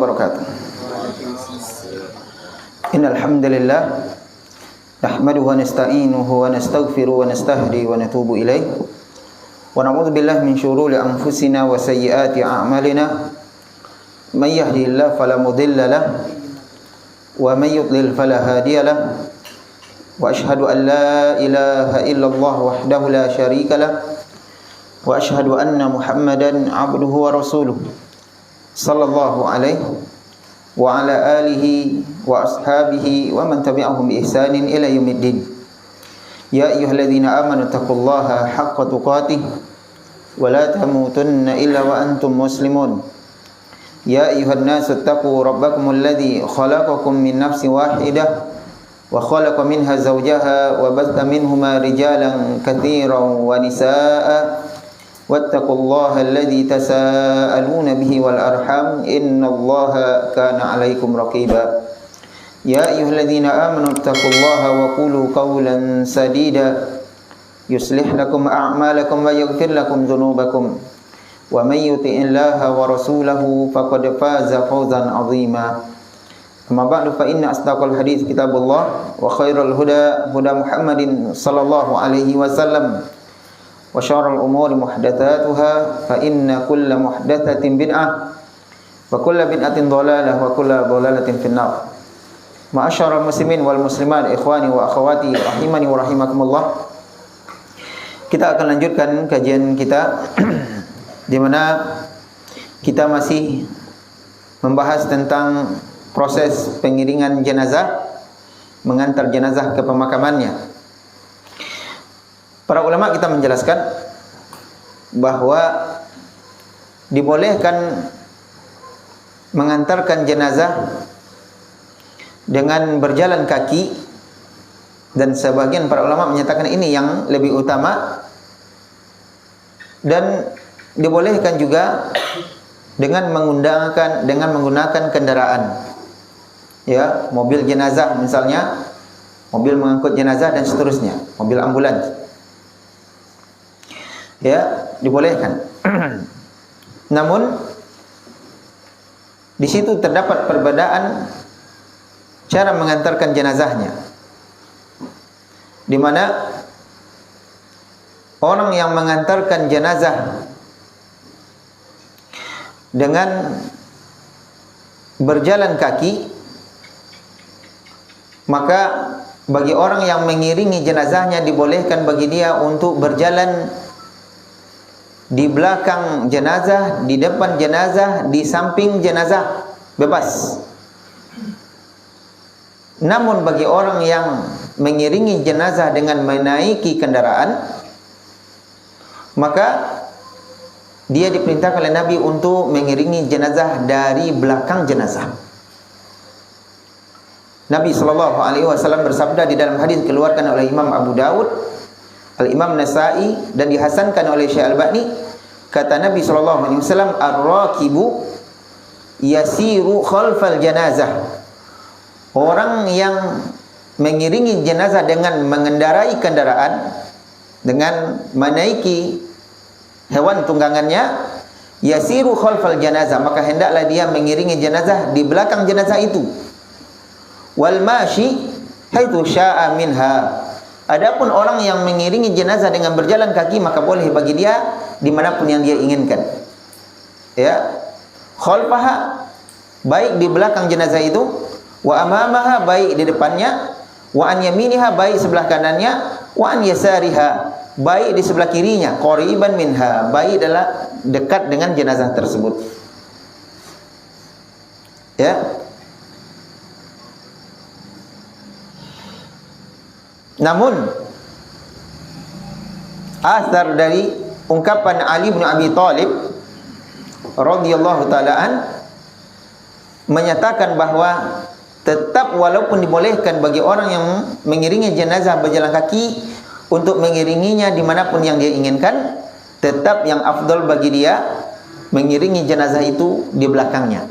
wabarakatuh. Innal hamdalillah nahmaduhu wa nasta'inuhu wa nastaghfiruhu wa nastahdi wa natubu ilaih wa na'udzu billahi min syururi anfusina wa sayyiati a'malina may yahdihillahu fala mudilla lahu wa may yudlil fala hadiya lahu wa ashhadu an la ilaha illallah wahdahu la syarika lahu wa ashhadu anna Muhammadan abduhu wa rasuluh sallallahu alaihi wa ala alihi wa ashabihi wa man tabi'ahum bi ihsanin ila yaumiddin. Ya ayyuhalladzina amanu taqullaha haqqa tuqatih wa la tamutunna illa wa antum muslimun. Ya ayyuhan nasu taqu rabbakumul ladzi khalaqakum min nafsin wahidah wa khalaqa minha zawjaha wa batha minhuma rijalan katsiran wa nisaa'a wattaqullaha alladzi tasaaluna bihi wal arham innallaha kana 'alaikum raqiba. Ya ayyuhalladzina amanu taqullaha wa qulu qawlan sadida yuslih lakum a'malakum wa yaghfir lakum dhunubakum wa may yuti'illaha wa rasulahu faqad faza fawzan 'azima. Amma ba'du fa inna asdaqal hadits kitabullah wa khairal huda huda Muhammadin sallallahu alaihi wasallam wa syarrul umuri muhdatsatuha fa inna kulla muhdatsatin bid'ah wa kulla bid'atin dhalalah wa kulla dhalalatin finnar. Ma'asyiral muslimin wal muslimat, ikhwani wa akhwati rahimani wa rahimakumullah. Kita akan lanjutkan kajian kita di mana kita masih membahas tentang proses pengiringan jenazah, mengantar jenazah ke pemakamannya. Para ulama kita menjelaskan bahwa dibolehkan mengantarkan jenazah dengan berjalan kaki, dan sebagian para ulama menyatakan ini yang lebih utama, dan dibolehkan juga dengan menggunakan kendaraan, ya, mobil jenazah misalnya, mobil mengangkut jenazah dan seterusnya, mobil ambulans. Ya, dibolehkan. Namun di situ terdapat perbedaan cara mengantarkan jenazahnya, di mana orang yang mengantarkan jenazah dengan berjalan kaki, maka bagi orang yang mengiringi jenazahnya dibolehkan bagi dia untuk berjalan di belakang jenazah, di depan jenazah, di samping jenazah, bebas. Namun bagi orang yang mengiringi jenazah dengan menaiki kendaraan, maka dia diperintahkan oleh Nabi untuk mengiringi jenazah dari belakang jenazah. Nabi SAW bersabda di dalam hadis dikeluarkan oleh Imam Abu Dawud, Al-Imam Nasa'i, dan dihasankan oleh Syekh Al-Albani. Kata Nabi SAW, ar-rakibu yasiru khalfal janazah. Orang yang mengiringi jenazah dengan mengendarai kendaraan, dengan menaiki hewan tunggangannya, yasiru khalfal janazah, maka hendaklah dia mengiringi jenazah di belakang jenazah itu. Wal mashi haitsu syaa minha. Adapun orang yang mengiringi jenazah dengan berjalan kaki, maka boleh bagi dia dimanapun yang dia inginkan. Ya, khalfaha, baik di belakang jenazah itu, wa amamaha, baik di depannya, wa an yaminiha, baik sebelah kanannya, wa an yasariha, baik di sebelah kirinya, qariban minha, baik adalah dekat dengan jenazah tersebut. Ya. Namun asar dari ungkapan Ali bin Abi Thalib radhiyallahu ta'ala an menyatakan bahwa tetap walaupun dibolehkan bagi orang yang mengiringi jenazah berjalan kaki untuk mengiringinya dimanapun yang dia inginkan, tetap yang afdal bagi dia mengiringi jenazah itu di belakangnya.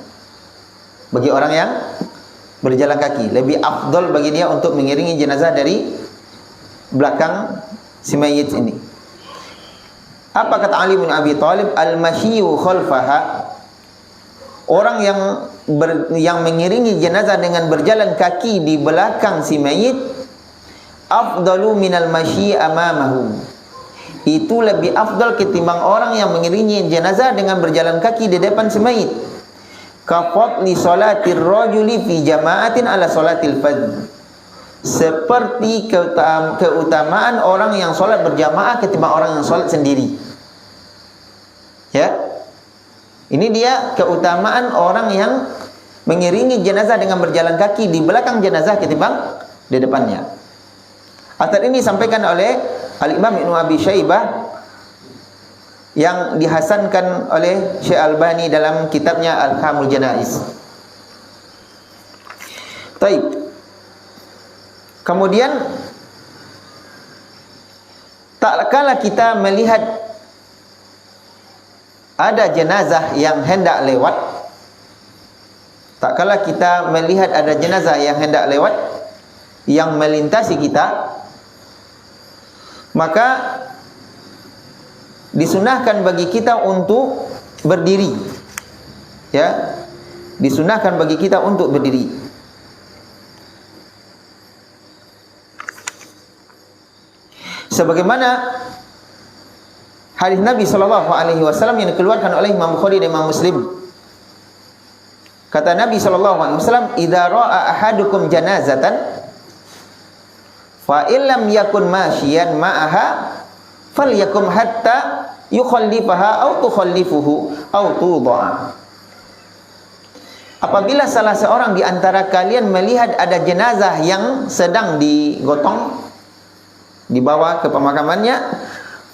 Bagi orang yang berjalan kaki, lebih afdal bagi dia untuk mengiringi jenazah dari belakang si mayit ini. Apa kata Ali bin Abi Thalib? Al-mashiyu khalfaha, orang yang yang mengiringi jenazah dengan berjalan kaki di belakang si mayit afdalu minal masyi amamahu. Itu lebih afdal ketimbang orang yang mengiringi jenazah dengan berjalan kaki di depan si mayit. Ka fadli salatir rajuli fi jama'atin ala salatil fardh. Seperti keutamaan orang yang solat berjamaah ketimbang orang yang solat sendiri. Ya, ini dia keutamaan orang yang mengiringi jenazah dengan berjalan kaki di belakang jenazah ketimbang di depannya. Athar ini disampaikan oleh Al-Imam Ibnu Abi Syaibah yang dihasankan oleh Syekh Albani dalam kitabnya Al-Ahkamul Janaiz. Baik. Kemudian tak kala kita melihat ada jenazah yang hendak lewat, tak kala kita melihat ada jenazah yang hendak lewat, yang melintasi kita, maka disunahkan bagi kita untuk berdiri. Ya, disunahkan bagi kita untuk berdiri. Sebagaimana hadis Nabi sallallahu alaihi wasallam yang dikeluarkan oleh Imam Bukhari dan Imam Muslim. Kata Nabi sallallahu alaihi wasallam, "Idza ra'a ahadukum janazatan fa illam yakun masyiyan ma'aha falyakum hatta yukhallifaha aw tukhallifuhu aw tudha'a." Apabila salah seorang di antara kalian melihat ada jenazah yang sedang digotong, dibawa ke pemakamannya,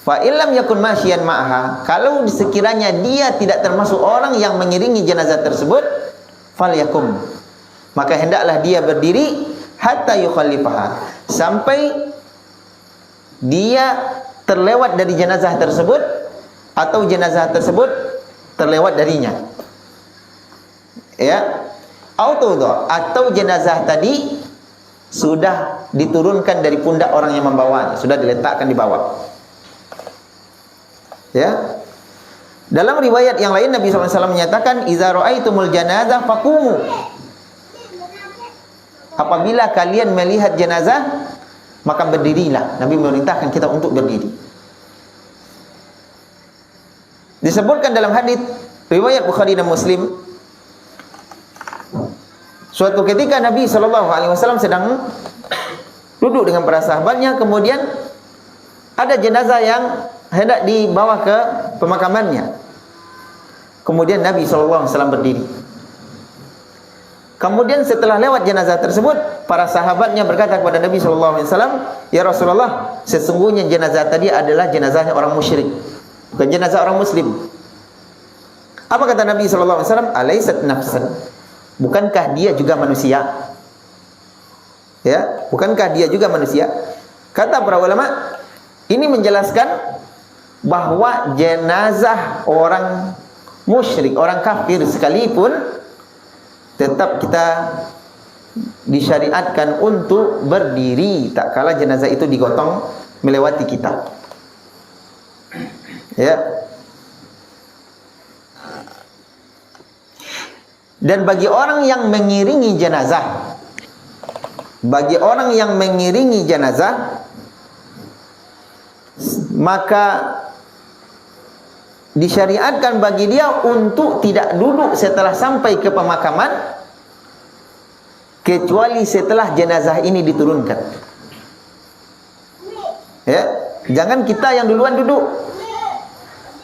fa illam yakun masyiyan ma'aha, kalau sekiranya dia tidak termasuk orang yang mengiringi jenazah tersebut, falyakum, maka hendaklah dia berdiri hatta yukhallifaha, sampai dia terlewat dari jenazah tersebut atau jenazah tersebut terlewat darinya. Ya, atau jenazah tadi sudah diturunkan dari pundak orang yang membawanya, sudah diletakkan di bawah. Ya. Dalam riwayat yang lain Nabi SAW menyatakan, "Idza ra'aitumul janazah faqumu." Apabila kalian melihat jenazah, maka berdirilah. Nabi memerintahkan kita untuk berdiri. Disebutkan dalam hadis riwayat Bukhari dan Muslim, suatu ketika Nabi SAW sedang duduk dengan para sahabatnya, kemudian ada jenazah yang hendak dibawa ke pemakamannya. Kemudian Nabi SAW berdiri. Kemudian setelah lewat jenazah tersebut, para sahabatnya berkata kepada Nabi SAW, "Ya Rasulullah, sesungguhnya jenazah tadi adalah jenazahnya orang musyrik, bukan jenazah orang muslim." Apa kata Nabi SAW? "Alaysat nafsan." Bukankah dia juga manusia? Ya, bukankah dia juga manusia? Kata para ulama, ini menjelaskan bahwa jenazah orang musyrik, orang kafir sekalipun, tetap kita disyariatkan untuk berdiri tak kala jenazah itu digotong melewati kita. Ya. Dan bagi orang yang mengiringi jenazah, bagi orang yang mengiringi jenazah, maka disyariatkan bagi dia untuk tidak duduk setelah sampai ke pemakaman, kecuali setelah jenazah ini diturunkan. Ya, jangan kita yang duluan duduk.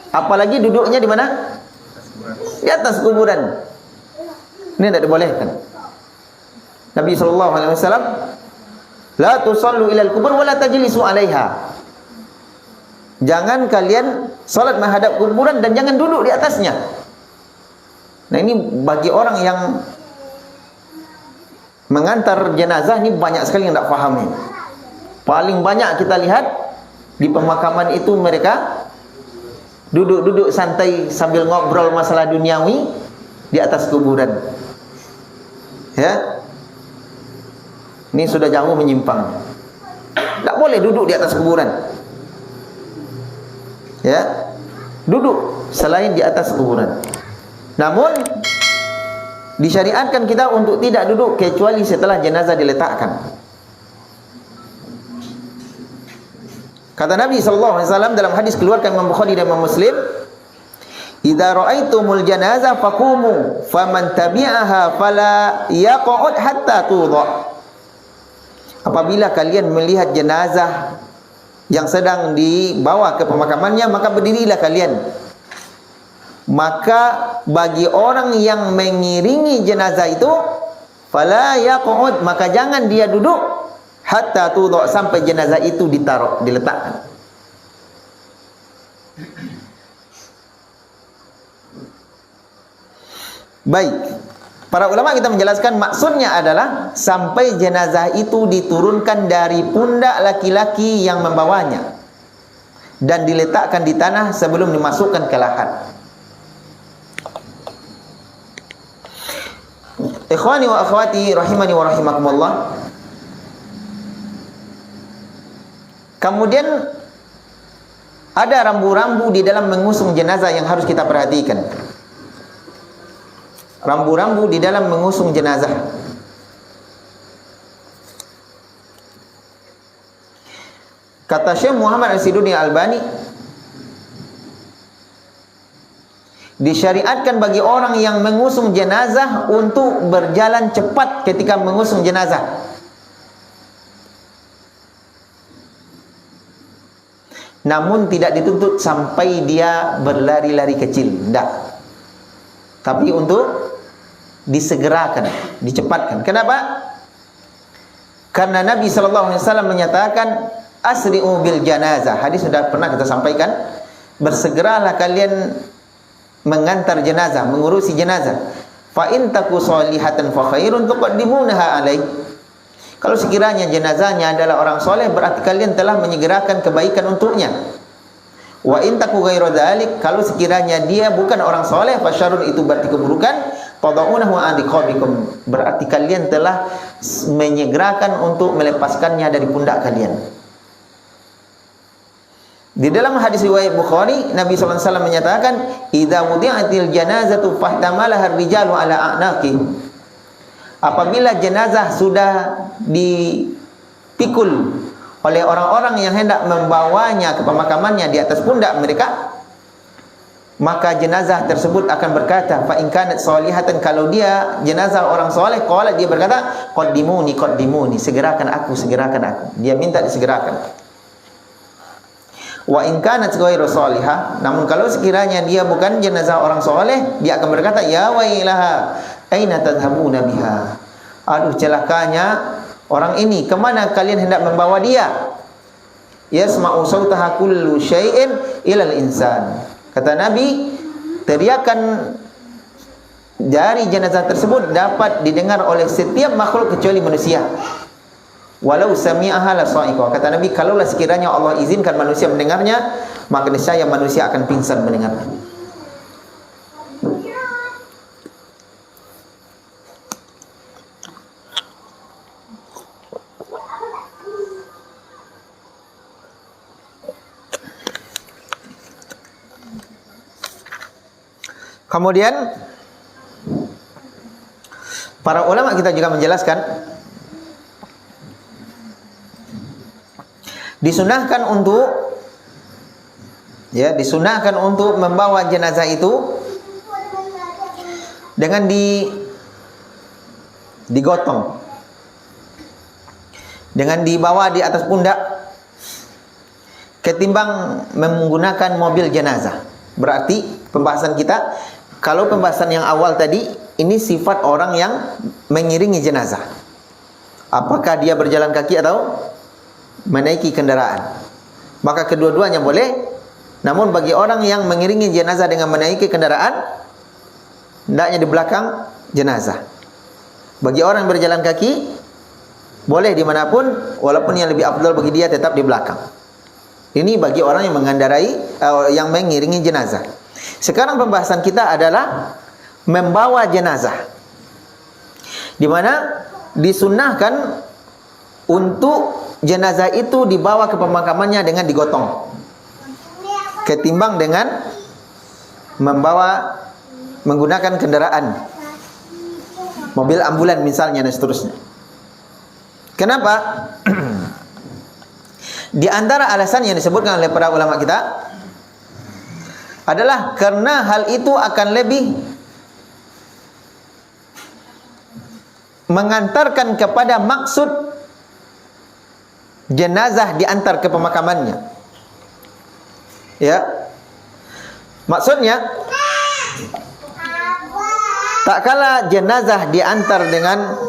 Apalagi duduknya di mana? Di atas kuburan. Ini tidak dibolehkan. Nabi SAW, "La tusallu ilal kubur wa la tajlisu 'alaiha." Jangan kalian salat menghadap kuburan dan jangan duduk di atasnya. Nah, ini bagi orang yang mengantar jenazah ini banyak sekali yang tidak paham ini. Paling banyak kita lihat di pemakaman itu mereka duduk-duduk santai sambil ngobrol masalah duniawi di atas kuburan. Ya, ini sudah jauh menyimpang. Tak boleh duduk di atas kuburan. Ya, duduk selain di atas kuburan. Namun Disyariatkan kita untuk tidak duduk kecuali setelah jenazah diletakkan. Kata Nabi SAW dalam hadis keluarkan Imam Bukhari dan Imam Muslim, "Idza ra'aitumul janazah faqumu, faman tabi'aha fala yaq'ud hatta tudha." Apabila kalian melihat jenazah yang sedang dibawa ke pemakamannya, maka berdirilah kalian. Maka bagi orang yang mengiringi jenazah itu, fala yaq'ud, maka jangan dia duduk hatta tudha, sampai jenazah itu ditaruh, diletakkan. Baik, para ulama kita menjelaskan maksudnya adalah sampai jenazah itu diturunkan dari pundak laki-laki yang membawanya dan diletakkan di tanah sebelum dimasukkan ke lahat. Ikhwani wa akhwati rahimani wa rahimakumullah. Kemudian ada rambu-rambu di dalam mengusung jenazah yang harus kita perhatikan. Rambu-rambu di dalam mengusung jenazah. Kata Syekh Muhammad Al-Siduni Al-Albani, disyariatkan bagi orang yang mengusung jenazah untuk berjalan cepat ketika mengusung jenazah. Namun tidak dituntut sampai dia berlari-lari kecil, tidak. Tapi untuk disegerakan, dicepatkan. Kenapa? Karena Nabi SAW menyatakan asri'u bil janazah. Hadis sudah pernah kita sampaikan. Bersegeralah kalian mengantar jenazah, mengurusi jenazah. Fa in taku sholihatan fa khairun tuqaddimunaha alaih. Kalau sekiranya jenazahnya adalah orang soleh, berarti kalian telah menyegerakan kebaikan untuknya. Wa in taku ghairu dzalik, kalau sekiranya dia bukan orang soleh, fa syarrun, itu berarti keburukan, tadaunahu an riqabikum, berarti kalian telah menyegerakan untuk melepaskannya dari pundak kalian. Di dalam hadis riwayat Bukhari, Nabi SAW menyatakan, idza wudi'atil janazatu fahtamalaha ar-rijalu ala a'naqi. Apabila jenazah sudah dipikul oleh orang-orang yang hendak membawanya ke pemakamannya di atas pundak mereka, maka jenazah tersebut akan berkata, fa in kanat sholihatan, kalau dia jenazah orang soleh, qala, dia berkata, qaddimuni qaddimuni, segerakan aku, segerakan aku. Dia minta disegerakan. Wa in kanat ghairu sholihah, namun kalau sekiranya dia bukan jenazah orang soleh, dia akan berkata, ya wailaha aina tadhhabuna biha. Aduh celakanya orang ini, kemana kalian hendak membawa dia? Yasma'u sautaha kullu syai'in ilal insan. Kata Nabi, teriakan dari jenazah tersebut dapat didengar oleh setiap makhluk kecuali manusia. Walau sami'aha la sa'iqa. Kata Nabi, kalaulah sekiranya Allah izinkan manusia mendengarnya, maka niscaya manusia akan pingsan mendengarnya. Kemudian para ulama kita juga menjelaskan, disunahkan untuk membawa jenazah itu dengan digotong, dengan dibawa di atas pundak, ketimbang menggunakan mobil jenazah. Berarti pembahasan kita, kalau pembahasan yang awal tadi, ini sifat orang yang mengiringi jenazah. Apakah dia berjalan kaki atau menaiki kendaraan? Maka kedua-duanya boleh. Namun bagi orang yang mengiringi jenazah dengan menaiki kendaraan, hendaknya di belakang jenazah. Bagi orang yang berjalan kaki, boleh dimanapun, walaupun yang lebih afdal bagi dia tetap di belakang. Ini bagi orang yang mengendarai, yang mengiringi jenazah. Sekarang pembahasan kita adalah membawa jenazah, di mana disunnahkan untuk jenazah itu dibawa ke pemakamannya dengan digotong, ketimbang dengan menggunakan kendaraan. mobil ambulan misalnya dan seterusnya. Kenapa? Di antara alasan yang disebutkan oleh para ulama kita adalah karena hal itu akan lebih mengantarkan kepada maksud jenazah diantar ke pemakamannya. Ya. Maksudnya, tak kala jenazah diantar dengan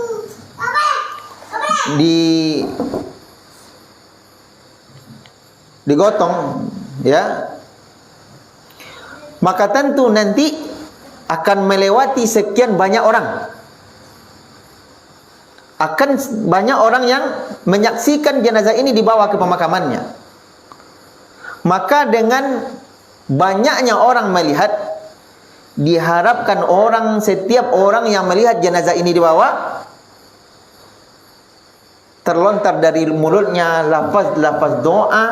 digotong, ya, maka tentu nanti akan melewati sekian banyak orang. Akan banyak orang yang menyaksikan jenazah ini dibawa ke pemakamannya. Maka dengan banyaknya orang melihat, diharapkan setiap orang yang melihat jenazah ini dibawa, terlontar dari mulutnya lafaz-lafaz doa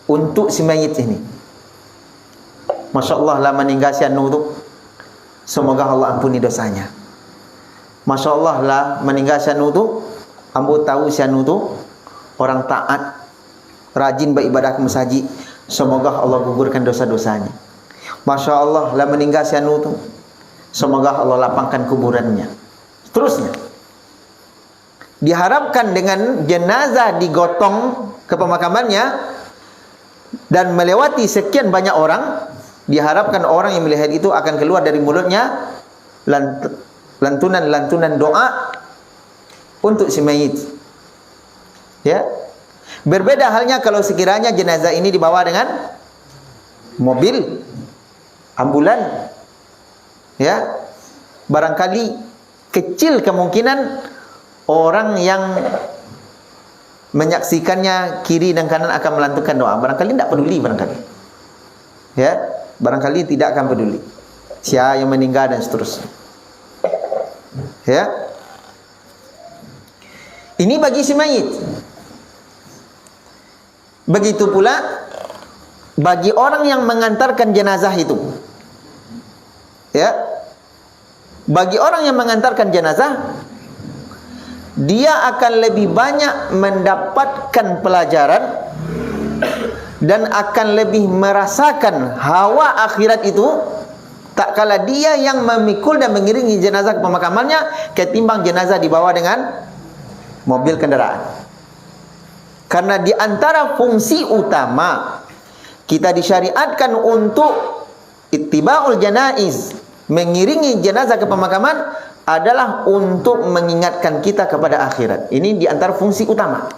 untuk si mayit ini. Masya Allah lah meninggal si anu tu, semoga Allah ampuni dosanya. Masya Allah lah meninggal si anu tu, ambo tahu si anu tu orang taat, rajin beribadah ke masjid, semoga Allah gugurkan dosa-dosanya. Masya Allah lah meninggal si anu tu, semoga Allah lapangkan kuburannya. Seterusnya, diharapkan dengan jenazah digotong ke pemakamannya dan melewati sekian banyak orang, diharapkan orang yang melihat itu akan keluar dari mulutnya lantunan-lantunan doa untuk si mayit. Ya. Berbeda halnya kalau sekiranya jenazah ini dibawa dengan mobil ambulan. Ya. Barangkali kecil kemungkinan orang yang menyaksikannya kiri dan kanan akan melantunkan doa. Barangkali tidak peduli barangkali. Ya. Barangkali tidak akan peduli siapa yang meninggal dan seterusnya. Ya. Ini bagi si mayit. Begitu pula bagi orang yang mengantarkan jenazah itu. Ya. Bagi orang yang mengantarkan jenazah, dia akan lebih banyak mendapatkan pelajaran dan akan lebih merasakan hawa akhirat itu tak kala dia yang memikul dan mengiringi jenazah ke pemakamannya ketimbang jenazah dibawa dengan mobil kendaraan. Karena di antara fungsi utama kita disyariatkan untuk ittiba'ul janaiz, mengiringi jenazah ke pemakaman, adalah untuk mengingatkan kita kepada akhirat. Ini di antara fungsi utama.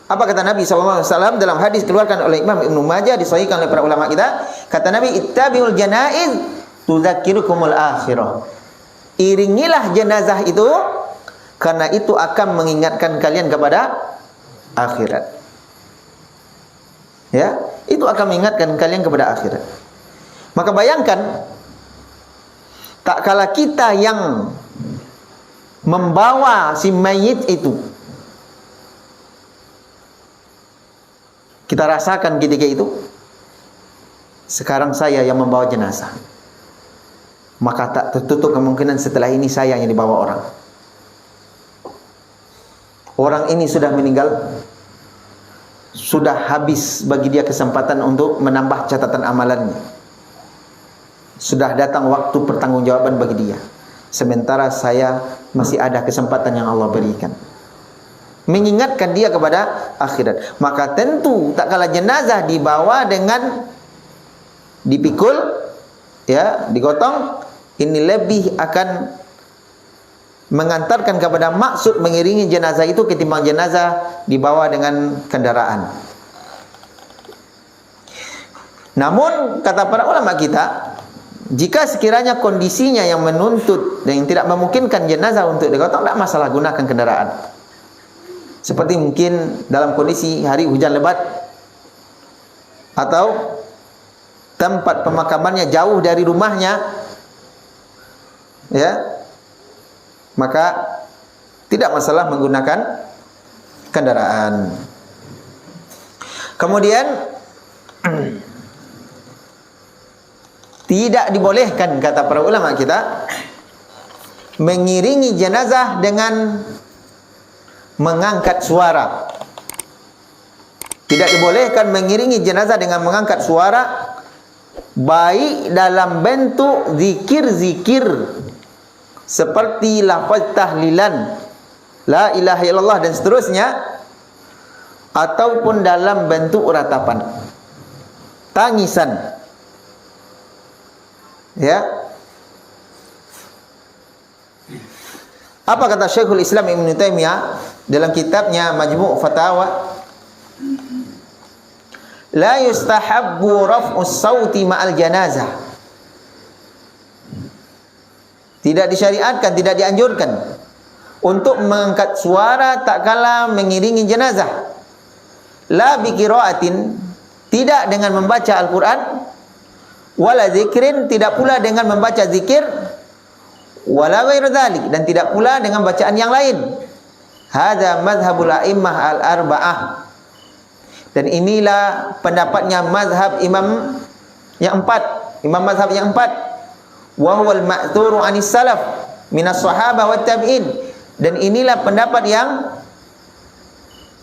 Apa kata Nabi SAW dalam hadis keluarkan oleh Imam Ibnu Majah, disahihkan oleh para ulama kita? Kata Nabi, ittabi'ul janaiz tudzakirukumul akhirah. Iringilah jenazah itu, karena itu akan mengingatkan kalian kepada akhirat. Ya, itu akan mengingatkan kalian kepada akhirat. Maka bayangkan, tak kala kita yang membawa si mayit itu, kita rasakan ketika itu, sekarang saya yang membawa jenazah, maka tak tertutup kemungkinan setelah ini saya yang dibawa orang. Orang ini sudah meninggal, sudah habis bagi dia kesempatan untuk menambah catatan amalannya. Sudah datang waktu pertanggungjawaban bagi dia. Sementara saya masih ada kesempatan yang Allah berikan, mengingatkan dia kepada akhirat. Maka tentu tak kala jenazah dibawa dengan dipikul, ya, digotong, ini lebih akan mengantarkan kepada maksud mengiringi jenazah itu ketimbang jenazah dibawa dengan kendaraan. Namun kata para ulama kita, jika sekiranya kondisinya yang menuntut dan yang tidak memungkinkan jenazah untuk digotong, tidak masalah, gunakan kendaraan. Seperti mungkin dalam kondisi hari hujan lebat, atau tempat pemakamannya jauh dari rumahnya, ya, maka tidak masalah menggunakan kendaraan. Kemudian tidak dibolehkan kata para ulama kita mengiringi jenazah dengan mengangkat suara. Tidak dibolehkan mengiringi jenazah dengan mengangkat suara, baik dalam bentuk zikir-zikir seperti lafaz tahlilan, la ilaha illallah dan seterusnya, ataupun dalam bentuk ratapan, tangisan. Ya. Apa kata Syekhul Islam Ibn Taimiyah dalam kitabnya Majmu' Fatawa? La yustahabbu raf'us sauti ma'al janazah. Tidak disyariatkan, tidak dianjurkan untuk mengangkat suara tak kala mengiringi jenazah. La bi qiraatin, tidak dengan membaca Al-Qur'an, wala zikrin, tidak pula dengan membaca zikir, wala ghairu dzalik, dan tidak pula dengan bacaan yang lain. Hadza mazhabul a'immah al-arba'ah. Dan inilah pendapatnya mazhab imam yang empat, imam mazhab yang empat. Wa huwal ma'thuru 'anis salaf minas sahabah wat tabi'in. Dan inilah pendapat yang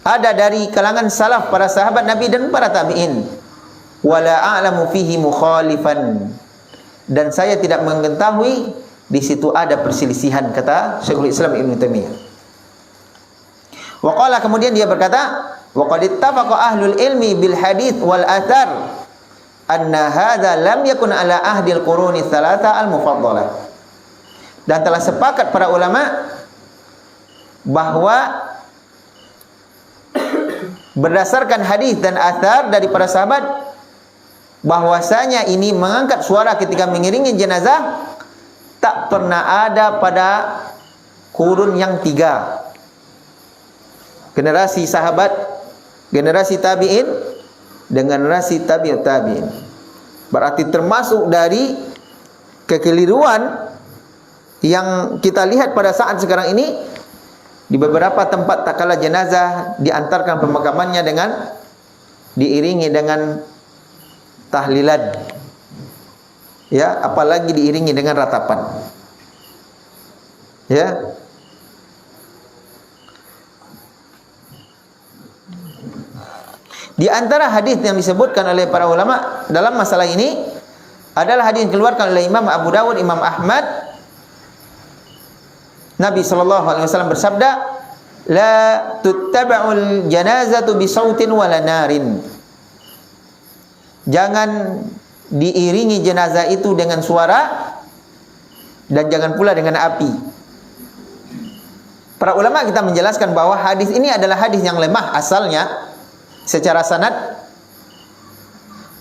ada dari kalangan salaf, para sahabat Nabi dan para tabi'in. Wala a'lamu fihi mukhalifan. Dan saya tidak mengetahui di situ ada perselisihan, kata Syekhul Islam Ibn Taimiyah. Wa qala, kemudian dia berkata, wa qad ittafaqa ahlul ilmi bil hadits wal athar anna hadza lam yakun ala ahdil quruni tsalatsa al mufaddalah. Dan telah sepakat para ulama bahwa berdasarkan hadis dan athar dari para sahabat bahwasanya ini mengangkat suara ketika mengiringi jenazah tak pernah ada pada kurun yang tiga, generasi sahabat, generasi tabi'in, dan generasi tabi'ut tabi'in. Berarti termasuk dari kekeliruan yang kita lihat pada saat sekarang ini, di beberapa tempat tak kala jenazah diantarkan pemakamannya dengan diiringi dengan tahlilan, ya, apalagi diiringi dengan ratapan. Ya. Di antara hadis yang disebutkan oleh para ulama dalam masalah ini adalah hadis yang dikeluarkan oleh Imam Abu Dawud, Imam Ahmad. Nabi sallallahu alaihi wasallam bersabda, "La tuttaba'ul janazatu bi sautin wala narin." Jangan diiringi jenazah itu dengan suara dan jangan pula dengan api. Para ulama kita menjelaskan bahwa hadis ini adalah hadis yang lemah asalnya secara sanad.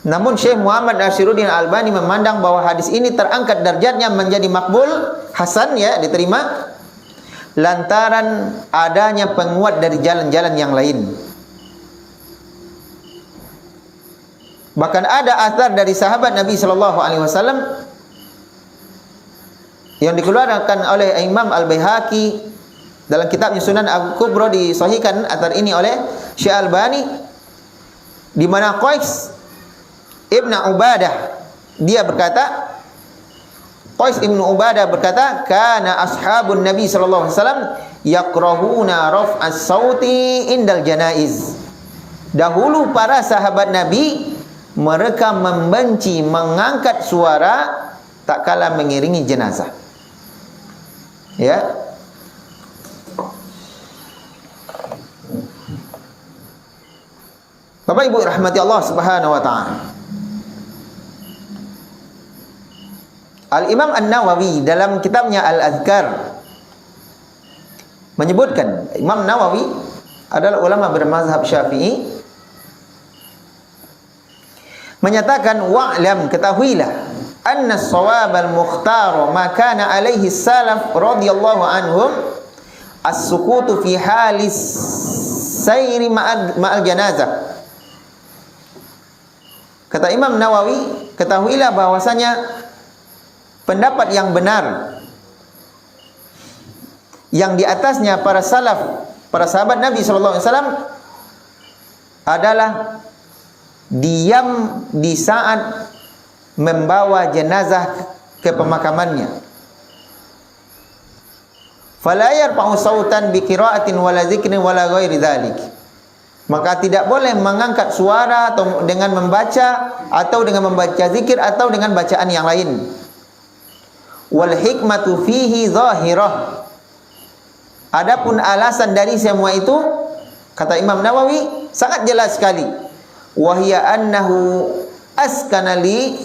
Namun Syekh Muhammad Nashiruddin Albani memandang bahwa hadis ini terangkat darjatnya menjadi makbul, hasan, ya, diterima, lantaran adanya penguat dari jalan-jalan yang lain. Bahkan ada athar dari sahabat Nabi sallallahu alaihi wasallam yang dikeluarkan oleh Imam Al-Baihaqi dalam kitabnya Sunan Al-Kubra, disahihkan athar ini oleh Syekh Albani, di mana Qais Ibn Ubadah dia berkata, Qais Ibn Ubadah berkata, kana ashabun Nabi sallallahu alaihi wasallam yakrahuna raf'as sauti indal janaiz. Dahulu para sahabat Nabi mereka membenci mengangkat suara tak kala mengiringi jenazah. Ya. Bapak Ibu rahmati Allah Subhanahu wa taala. Al-Imam An-Nawawi dalam kitabnya Al-Adhkar menyebutkan, Imam Nawawi adalah ulama bermazhab Syafi'i, menyatakan, wa'lam, ketahuilah, anna as-shawab al-mukhtar ma kana alaihi salaf radhiyallahu anhum as-sukutu fi halis sayri ma'al janazah. Kata Imam Nawawi, ketahuilah bahwasanya pendapat yang benar yang di atasnya para salaf, para sahabat Nabi sallallahu alaihi wasallam adalah diam di saat membawa jenazah ke pemakamannya. fala yarfa'u sautan bi qira'atin wala dzikrin wala ghairi dzalik. Maka tidak boleh mengangkat suara atau dengan membaca atau dengan membaca zikir atau dengan bacaan yang lain. Wal hikmatu fihi zahirah. Adapun alasan dari semua itu, kata Imam Nawawi, sangat jelas sekali. Wa hiya annahu askana li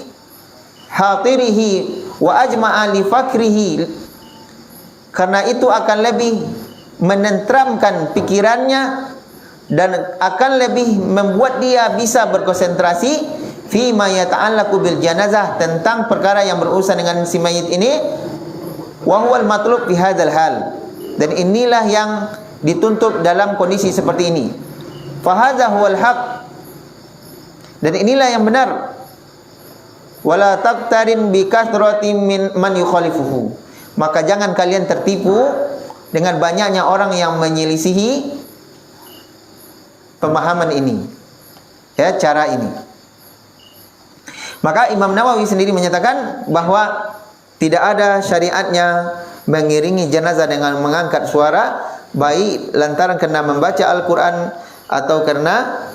hatirihi wa ajma'a li fakrihi. Karena itu akan lebih menenteramkan pikirannya dan akan lebih membuat dia bisa berkonsentrasi fi ma yata'allaqu bil janazah, tentang perkara yang berurusan dengan si mayit ini. Wa huwal matlub fi hadzal hal. Dan inilah yang dituntut dalam kondisi seperti ini. Fa hadza huwal haq. Dan inilah yang benar. Wala taqtarin bi kathrati min man yukhalifuhu. Maka jangan kalian tertipu dengan banyaknya orang yang menyelisihi pemahaman ini, ya, cara ini. Maka Imam Nawawi sendiri menyatakan bahwa tidak ada syariatnya mengiringi jenazah dengan mengangkat suara, baik lantaran karena membaca Al-Quran atau karena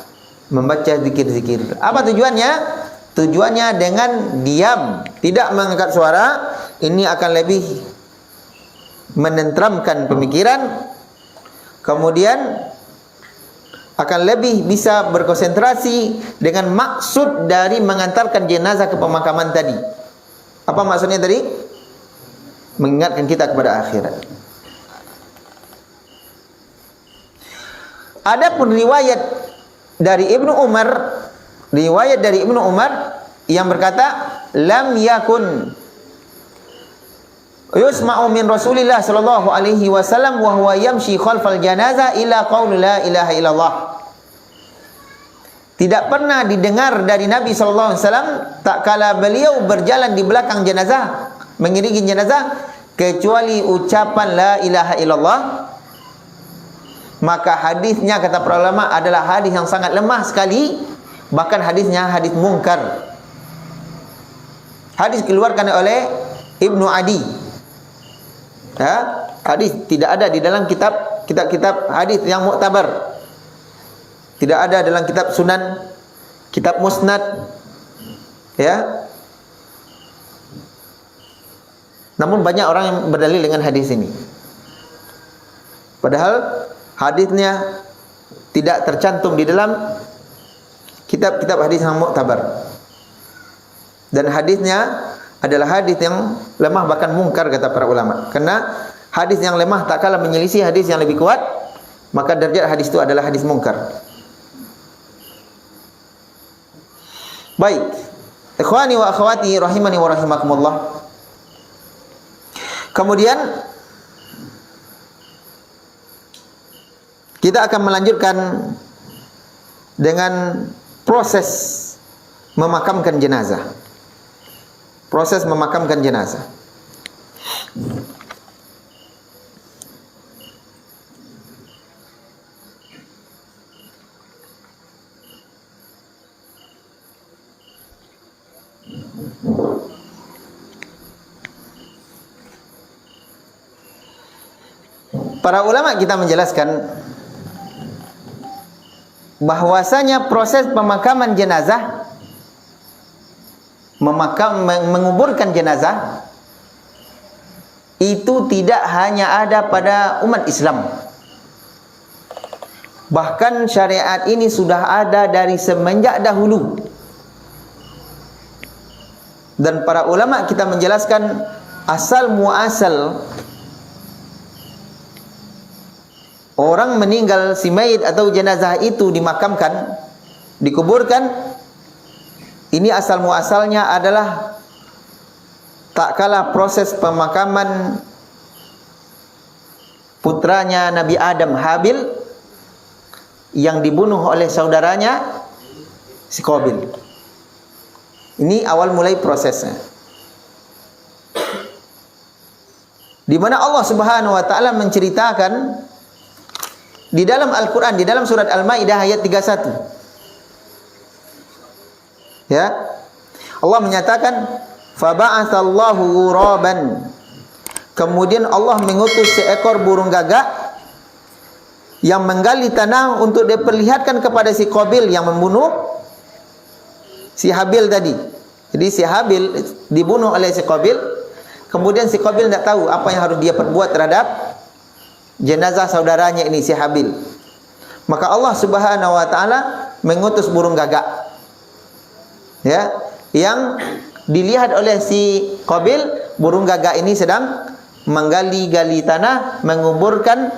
membaca zikir-zikir. Apa tujuannya? Tujuannya dengan diam, tidak mengangkat suara, ini akan lebih menenteramkan pemikiran, kemudian akan lebih bisa berkonsentrasi dengan maksud dari mengantarkan jenazah ke pemakaman tadi. Apa maksudnya tadi? Mengingatkan kita kepada akhirat. Adapun riwayat dari Ibnu Umar yang berkata, lam yakun yusma'u min Rasulillah sallallahu alaihi wasallam wa huwa yamshi khalfal janazah ila qaul la ilaha illallah. Tidak pernah didengar dari Nabi sallallahu alaihi wasallam tak kala beliau berjalan di belakang jenazah, mengiringi jenazah, kecuali ucapan la ilaha illallah. Maka hadisnya, kata para ulama, adalah hadis yang sangat lemah sekali, bahkan hadisnya hadis mungkar. Hadis dikeluarkan oleh Ibnu Adi. Ya, hadis tidak ada di dalam kitab hadis yang muktabar. Tidak ada dalam kitab Sunan, kitab Musnad, ya. Namun banyak orang yang berdalil dengan hadis ini. Padahal hadisnya tidak tercantum di dalam kitab-kitab hadis yang muktabar. Dan hadisnya adalah hadis yang lemah, bahkan mungkar, kata para ulama. Karena hadis yang lemah tak kalah menyelisih hadis yang lebih kuat, maka derajat hadis itu adalah hadis mungkar. Baik, ikhwani wa akhwati rahimani wa rahimakumullah. Kemudian kita akan melanjutkan dengan proses memakamkan jenazah. Proses memakamkan jenazah. Para ulama kita menjelaskan bahwasanya proses pemakaman jenazah, menguburkan jenazah, itu tidak hanya ada pada umat Islam. Bahkan syariat ini sudah ada dari semenjak dahulu. Dan para ulama kita menjelaskan asal muasal orang meninggal, si mayit atau jenazah itu dimakamkan, dikuburkan, ini asal muasalnya adalah tak kalah proses pemakaman putranya Nabi Adam, Habil, yang dibunuh oleh saudaranya si Qabil. Ini awal mulai prosesnya, di mana Allah Subhanahu wa taala menceritakan di dalam Al-Quran, di dalam surat Al-Maidah ayat 31. Ya. Allah menyatakan, فَبَعَثَ اللَّهُ غُرَابًا Kemudian Allah mengutus seekor burung gagak yang menggali tanah untuk diperlihatkan kepada si Qabil yang membunuh si Habil tadi. Jadi si Habil dibunuh oleh si Qabil. Kemudian si Qabil tidak tahu apa yang harus dia perbuat terhadap jenazah saudaranya ini, si Habil. Maka Allah Subhanahu wa taala mengutus burung gagak, ya, yang dilihat oleh si Qabil. Burung gagak ini sedang menggali-gali tanah, menguburkan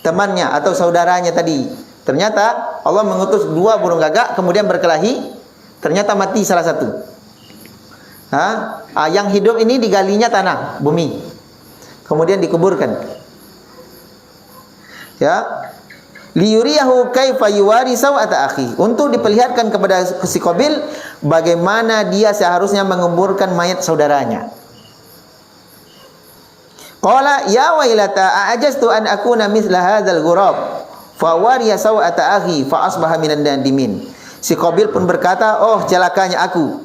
temannya atau saudaranya tadi. Ternyata Allah mengutus dua burung gagak, kemudian berkelahi, ternyata mati salah satu. Yang hidup ini digalinya tanah, bumi, kemudian dikuburkan. Ya, liyuriyahu kaifa yuwari sawata akhi, untuk diperlihatkan kepada si Qabil bagaimana dia seharusnya menguburkan mayat saudaranya. Qala ya wailata a'ajaztu an akuna mithla hadzal ghurab fa wariya sawata akhi fa asbaha minan nadimin. Si Qabil pun berkata, oh celakanya aku,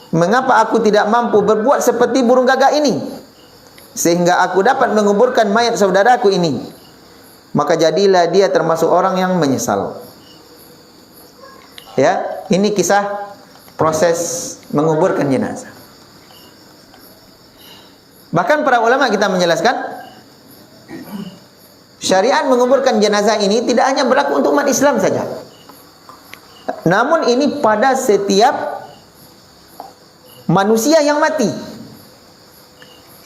mengapa aku tidak mampu berbuat seperti burung gagak ini sehingga aku dapat menguburkan mayat saudaraku ini. Maka jadilah dia termasuk orang yang menyesal. Ya, ini kisah proses menguburkan jenazah. Bahkan para ulama kita menjelaskan, syariat menguburkan jenazah ini tidak hanya berlaku untuk umat Islam saja, namun ini pada setiap manusia yang mati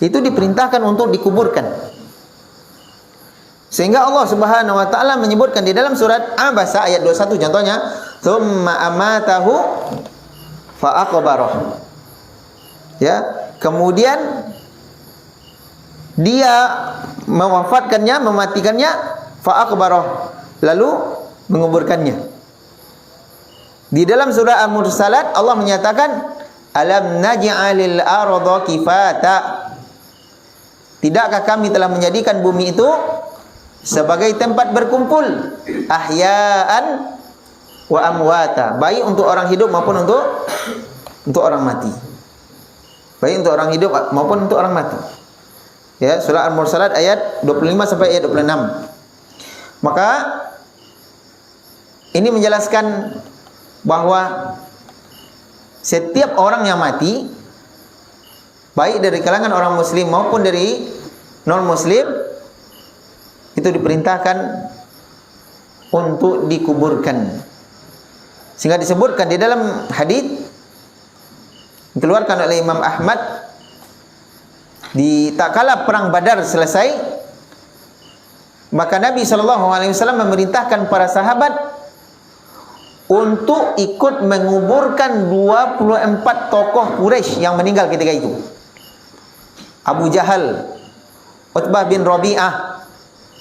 itu diperintahkan untuk dikuburkan. Sehingga Allah Subhanahu wa taala menyebutkan di dalam surat Abasa ayat 21 contohnya, tsumma amatahu fa aqbarah. Ya, kemudian dia mewafatkannya, mematikannya, fa aqbarah, lalu menguburkannya. Di dalam surah Al-Mursalat Allah menyatakan, alam naj'alil arda kifata, tidakkah kami telah menjadikan bumi itu sebagai tempat berkumpul, ahya'an wa amwata, baik untuk orang hidup maupun untuk orang mati. Baik untuk orang hidup maupun untuk orang mati. Ya, surah Al-Mursalat ayat 25 sampai ayat 26. Maka ini menjelaskan bahwa setiap orang yang mati, baik dari kalangan orang muslim maupun dari non muslim, itu diperintahkan untuk dikuburkan. Sehingga disebutkan di dalam hadis dikeluarkan oleh Imam Ahmad, di tak kala perang Badar selesai, maka Nabi SAW memerintahkan para sahabat untuk ikut menguburkan 24 tokoh Quraisy yang meninggal ketika itu. Abu Jahal, Utbah bin Rabi'ah,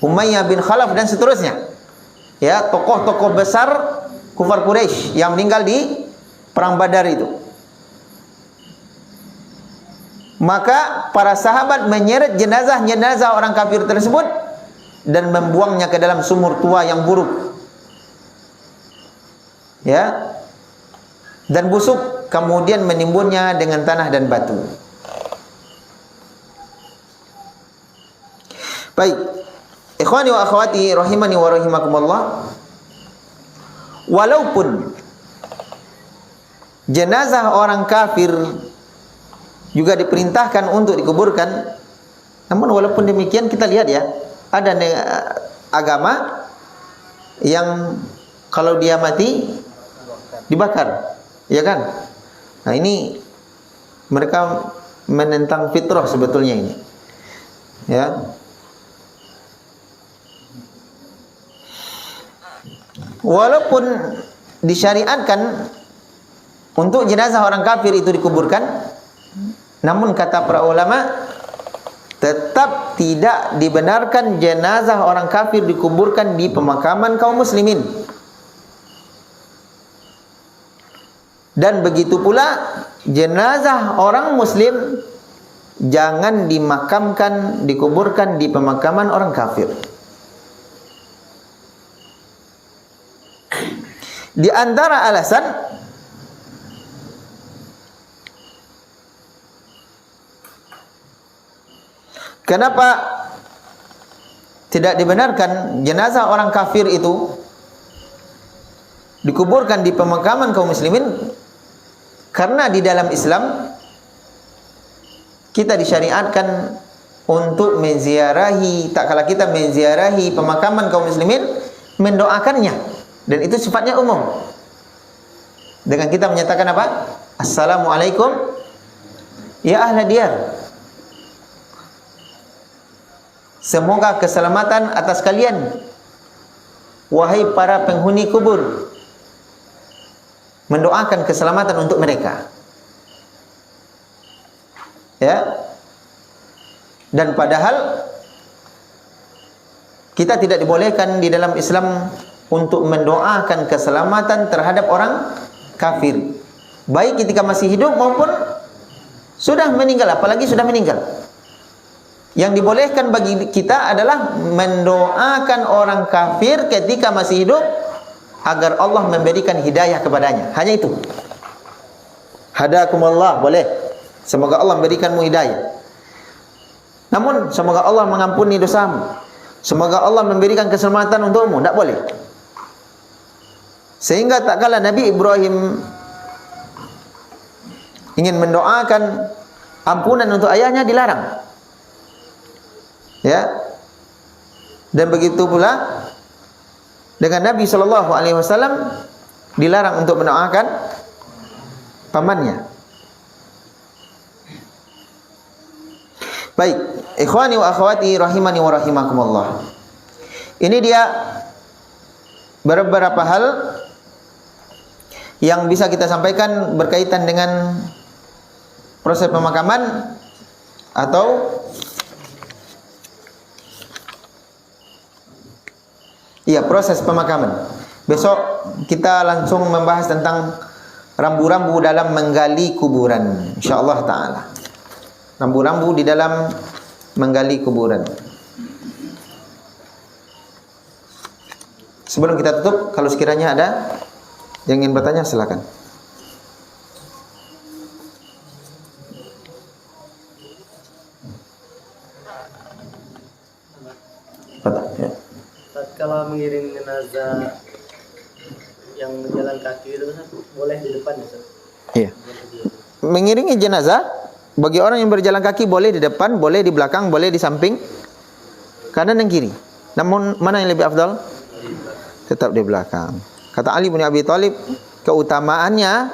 Umayyah bin Khalaf dan seterusnya. Ya, tokoh-tokoh besar kufar Quraisy yang meninggal di perang Badar itu. Maka para sahabat menyeret jenazah-jenazah orang kafir tersebut dan membuangnya ke dalam sumur tua yang buruk, ya, dan busuk, kemudian menimbunnya dengan tanah dan batu. Baik, ikhwani wa akhwati rahimani wa rahimakumullah, walaupun jenazah orang kafir juga diperintahkan untuk dikuburkan, namun walaupun demikian kita lihat ya, ada agama yang kalau dia mati dibakar, ya kan? Nah, ini mereka menentang fitrah sebetulnya ini, ya. Walaupun disyariatkan untuk jenazah orang kafir itu dikuburkan, namun kata para ulama, tetap tidak dibenarkan jenazah orang kafir dikuburkan di pemakaman kaum muslimin. Dan begitu pula jenazah orang muslim jangan dimakamkan, dikuburkan di pemakaman orang kafir. Di antara alasan Kenapa tidak dibenarkan jenazah orang kafir itu dikuburkan di pemakaman kaum muslimin? Karena di dalam Islam kita disyariatkan untuk menziarahi, tak kala kita menziarahi pemakaman kaum muslimin, mendoakannya, dan itu sifatnya umum. Dengan kita menyatakan apa? Assalamualaikum ya ahla diyar. Semoga keselamatan atas kalian, wahai para penghuni kubur. Mendoakan keselamatan untuk mereka. Ya. Dan padahal kita tidak dibolehkan di dalam Islam untuk mendoakan keselamatan terhadap orang kafir, baik ketika masih hidup maupun sudah meninggal, apalagi sudah meninggal. Yang dibolehkan bagi kita adalah mendoakan orang kafir ketika masih hidup agar Allah memberikan hidayah kepadanya. Hanya itu. Hadakumullah, boleh. Semoga Allah memberikanmu hidayah. Namun semoga Allah mengampuni dosamu, semoga Allah memberikan keselamatan untukmu, tidak boleh. Sehingga tak kala Nabi Ibrahim ingin mendoakan ampunan untuk ayahnya, dilarang. Ya. Dan begitu pula dengan Nabi SAW dilarang untuk mendoakan pamannya. Baik, ikhwani wa akhwati rahimani wa rahimakumullah. Ini dia beberapa hal yang bisa kita sampaikan berkaitan dengan proses pemakaman atau proses pemakaman. Besok kita langsung membahas tentang rambu-rambu dalam menggali kuburan, insyaallah taala. Rambu-rambu di dalam menggali kuburan. Sebelum kita tutup, kalau sekiranya ada yang ingin bertanya, silakan. Ya. Kalau mengiring jenazah yang berjalan kaki itu boleh di depan, Ustaz? Iya. Mengiringi jenazah bagi orang yang berjalan kaki boleh di depan, boleh di belakang, boleh di samping, kanan dan kiri. Namun mana yang lebih afdal? Tetap di belakang. Kata Ali bin Abi Thalib, keutamaannya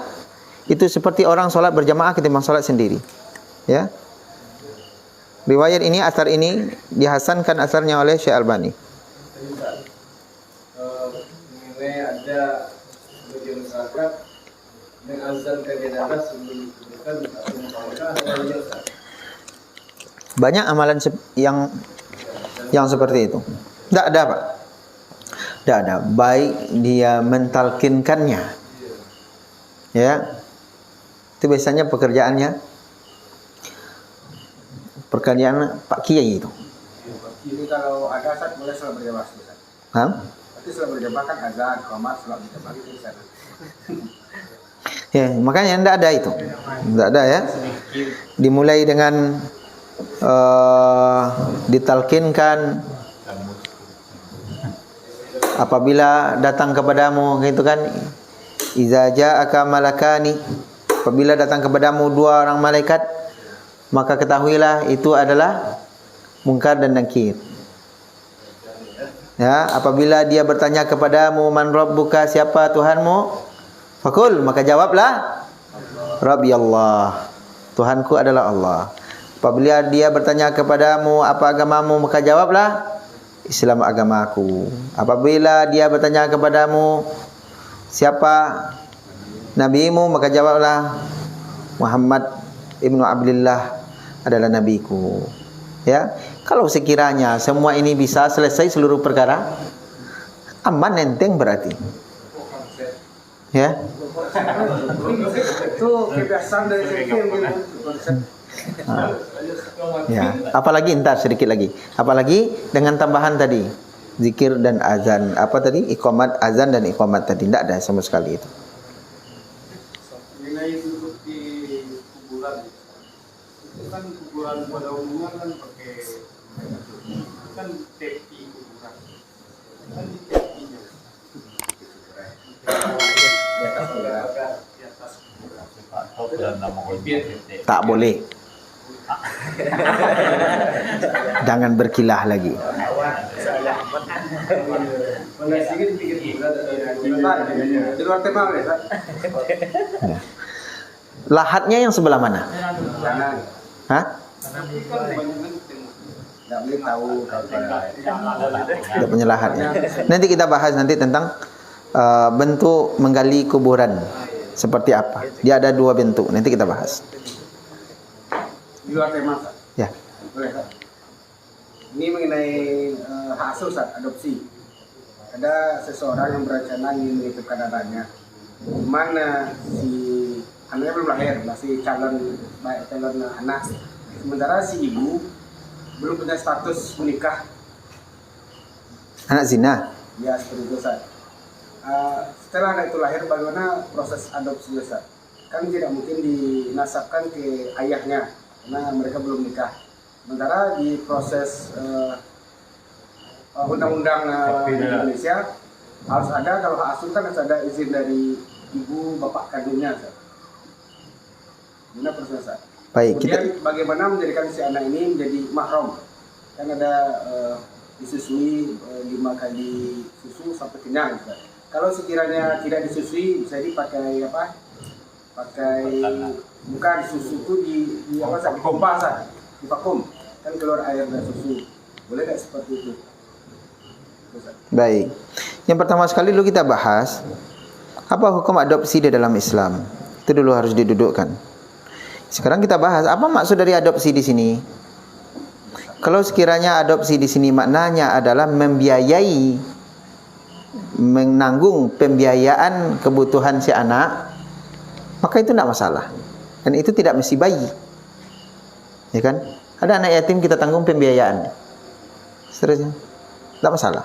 itu seperti orang sholat berjamaah ketimbang sholat sendiri. Ya. Riwayat ini, asar ini dihasankan asarnya oleh Syekh Albani. Mengenai ada sebagian masyarakat mengazankan jenazah sebelum dikuburkan atau memakamkan, ada Ustaz? Banyak amalan yang seperti itu. Tidak ada, Pak. Tidak ada. Baik dia mentalkinkannya, ya, itu biasanya pekerjaan Pak Kiai itu. Ini kalau ada saat boleh sholat berjamaah, Ustaz. Hah? Berarti sholat berjamaah kan azan, qomat, sholat berjamaah itu Ustaz. Ya, makanya tidak ada itu. Tidak ada, ya. Dimulai dengan ditalkinkan apabila datang kepadamu, gitu kan, iza ja'aka malakani, apabila datang kepadamu dua orang malaikat, maka ketahuilah itu adalah Munkar dan Nakir. Ya, apabila dia bertanya kepadamu, man rabbuka, siapa Tuhanmu? Fakul, maka jawablah, Rabbi Allah, Tuhanku adalah Allah. Apabila dia bertanya kepadamu, apa agamamu? Maka jawablah, Islam agamaku. Apabila dia bertanya kepadamu, siapa nabimu? Maka jawablah, Muhammad ibnu Abdullah adalah nabiku. Ya, kalau sekiranya semua ini bisa selesai seluruh perkara, aman, enteng berarti. Ya. Itu kebiasaan dari kecil gitu. Ya, apalagi entar sedikit lagi. Apalagi dengan tambahan tadi, zikir dan azan. Apa tadi? Iqamat, azan dan iqamat tadi. Tidak ada sama sekali itu. Mengenai duduk di kuburan, kan kuburan pada umumnya kan pakai kan tepi kuburan kan di tepinya di atas kuburan. Tak boleh. Jangan berkilah lagi. Di luar tema ya. Lahatnya yang sebelah mana? Kanan. Hah? Nggak boleh tahu Tidak punya lahatnya. Nanti kita bahas nanti tentang bentuk menggali kuburan seperti apa. Dia ada 2 bentuk. Nanti kita bahas. di luar tema. Ya. Boleh Pak? Ini mengenai hak asuh saat adopsi. Ada seseorang yang berencana ingin menitipkan anaknya. Cuman si anaknya belum lahir, masih calon anak. Sementara si ibu belum punya status menikah. Anak zina. Ya seperti itu Ustaz. Setelah anak itu lahir, bagaimana proses adopsi Ustaz? Kan tidak mungkin dinasabkan ke ayahnya karena mereka belum nikah. Sementara di proses undang-undang Indonesia harus ada, kalau hak asuh kan harus ada izin dari ibu bapak kandungnya. Gimana prosesnya? Baik, Kemudian bagaimana menjadikan si anak ini menjadi mahram? Kan ada disusui 5 kali susu sampai kenyang. Ustaz. Kalau sekiranya tidak disusui, bisa dipakai apa? Pakai bukan susu itu di apa? Di pompa, di vakum, kan keluar air dan susu. Boleh nggak seperti itu? baik. Yang pertama sekali dulu kita bahas apa hukum adopsi di dalam Islam. Itu dulu harus didudukkan. Sekarang kita bahas apa maksud dari adopsi di sini. Kalau sekiranya adopsi di sini maknanya adalah membiayai, menanggung pembiayaan kebutuhan si anak, maka itu tidak masalah. Dan itu tidak mesti bayi. Ya kan? Ada anak yatim kita tanggung pembiayaan. Seterusnya. Tidak masalah.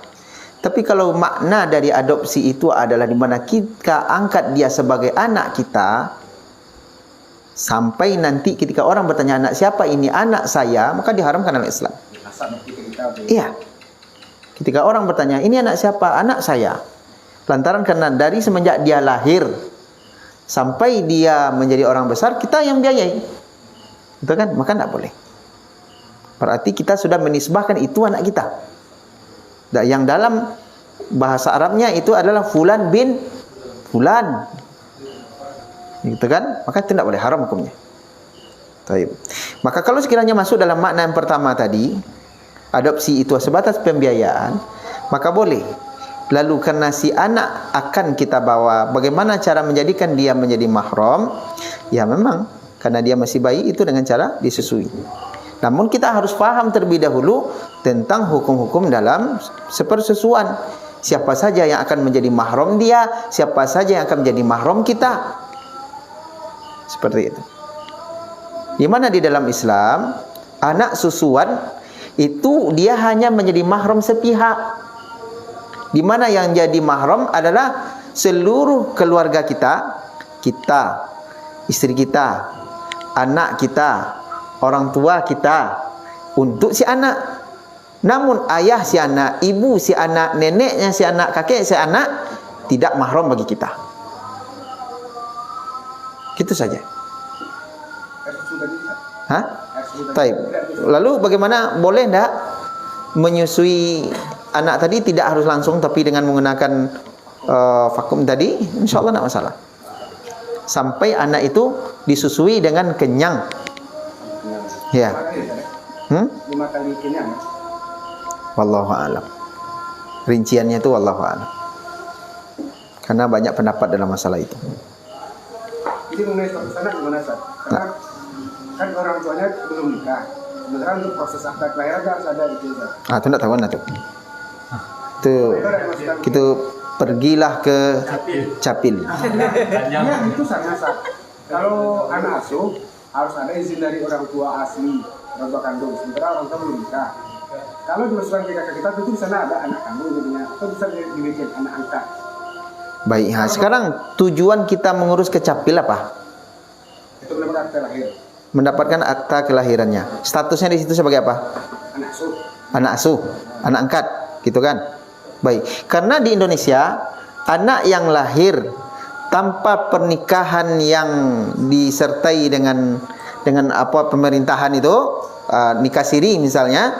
Tapi kalau makna dari adopsi itu adalah di mana kita angkat dia sebagai anak kita, sampai nanti ketika orang bertanya anak siapa ini, anak saya, maka diharamkan dalam Islam. Iya. Ketika orang bertanya ini anak siapa, anak saya. Lantaran karena dari semenjak dia lahir sampai dia menjadi orang besar, kita yang biayai. Betul kan? Maka tidak boleh. Berarti kita sudah menisbahkan itu anak kita. Yang dalam bahasa Arabnya itu adalah fulan bin fulan. Gitu kan? Maka tidak boleh, haram hukumnya. Baik. Maka kalau sekiranya masuk dalam makna yang pertama tadi, adopsi itu sebatas pembiayaan, maka boleh. Lalu karena si anak akan kita bawa, bagaimana cara menjadikan dia menjadi mahram? Ya memang karena dia masih bayi itu dengan cara disusui. Namun kita harus paham terlebih dahulu tentang hukum-hukum dalam sepersusuan. Siapa saja yang akan menjadi mahram dia, siapa saja yang akan menjadi mahram kita. Seperti itu. Di mana di dalam Islam anak susuan itu dia hanya menjadi mahram sepihak. Di mana yang jadi mahram adalah seluruh keluarga kita, istri kita, anak kita, orang tua kita untuk si anak. Namun ayah si anak, ibu si anak, neneknya si anak, kakek si anak tidak mahram bagi kita. Gitu saja. Hah? Taib. Lalu bagaimana, boleh enggak menyusui anak tadi? Tidak harus langsung, tapi dengan menggunakan vakum tadi, insya Allah tidak masalah. Sampai anak itu disusui dengan kenyang. Ya. 5 kali kenyang. Wallahu a'lam. Rinciannya itu wallahu a'lam. Karena banyak pendapat dalam masalah itu. Jadi mengenai status anak gimana Ustaz? Karena kan orang tuanya belum nikah. Sementara untuk proses akad kelahiran harus ada itu Ustaz. Itu enggak tahuan tuh. Itu pergilah ke Capil. Iya itu sama Ustaz. Kalau anak asuh harus ada izin dari orang tua asli, orang tua kandung. Sementara orang tua belum nikah. Kalau dimasukkan ke kakak kita, itu di sana ada anak kandung jadinya, atau bisa dibikin anak angkat. Baik, sekarang tujuan kita mengurus ke Capil apa? Itu mendapat akte lahir. mendapatkan akta kelahirannya. Statusnya di situ sebagai apa? Anak asuh. Anak asuh, anak angkat, gitu kan? Baik. Karena di Indonesia anak yang lahir tanpa pernikahan yang disertai dengan apa pemerintahan itu, nikah siri misalnya,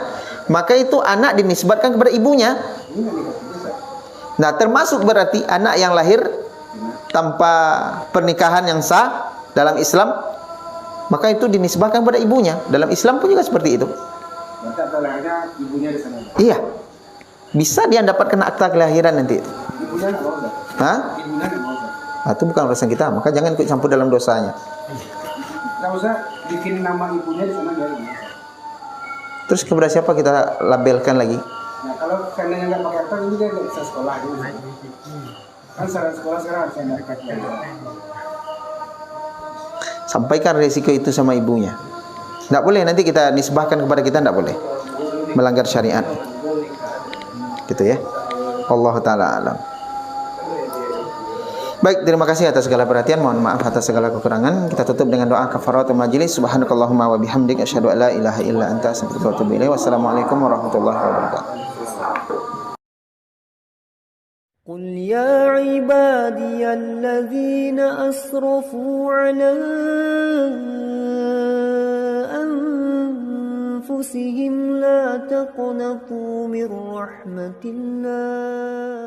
maka itu anak dinisbatkan kepada ibunya. Nah, termasuk berarti anak yang lahir tanpa pernikahan yang sah dalam Islam, maka itu dinisbatkan kepada ibunya. Dalam Islam pun juga seperti itu. Berarti akta lahirnya ibunya di sana. Iya. Bisa dia dapatkan akta kelahiran nanti. Ibunya nggak mau Ustaz. Hah? Ibunya nggak mau Ustaz. Nah, itu bukan urusan kita, maka jangan ikut campur dalam dosanya. Nggak usah bikin nama ibunya di sana biarin. Terus kepada siapa kita labelkan lagi? Nah kalau seandainya nggak pakai akta ini dia nggak bisa sekolah gitu. Kan saran sekolah sekarang harus ada akta kelahiran. Sampaikan resiko itu sama ibunya. Tidak boleh nanti kita nisbahkan kepada kita, tidak boleh. Melanggar syariat. Gitu ya. Allah Ta'ala alam. Baik, terima kasih atas segala perhatian. Mohon maaf atas segala kekurangan. Kita tutup dengan doa kafaratul majlis. Subhanakallahumma wa bihamdik asyhadu an la ilaha illa anta astaghfiruka wa atubu ilaik. Wassalamualaikum warahmatullahi wabarakatuh. قل يا عبادي الذين أسرفوا على أنفسهم لا تقنطوا من رحمة الله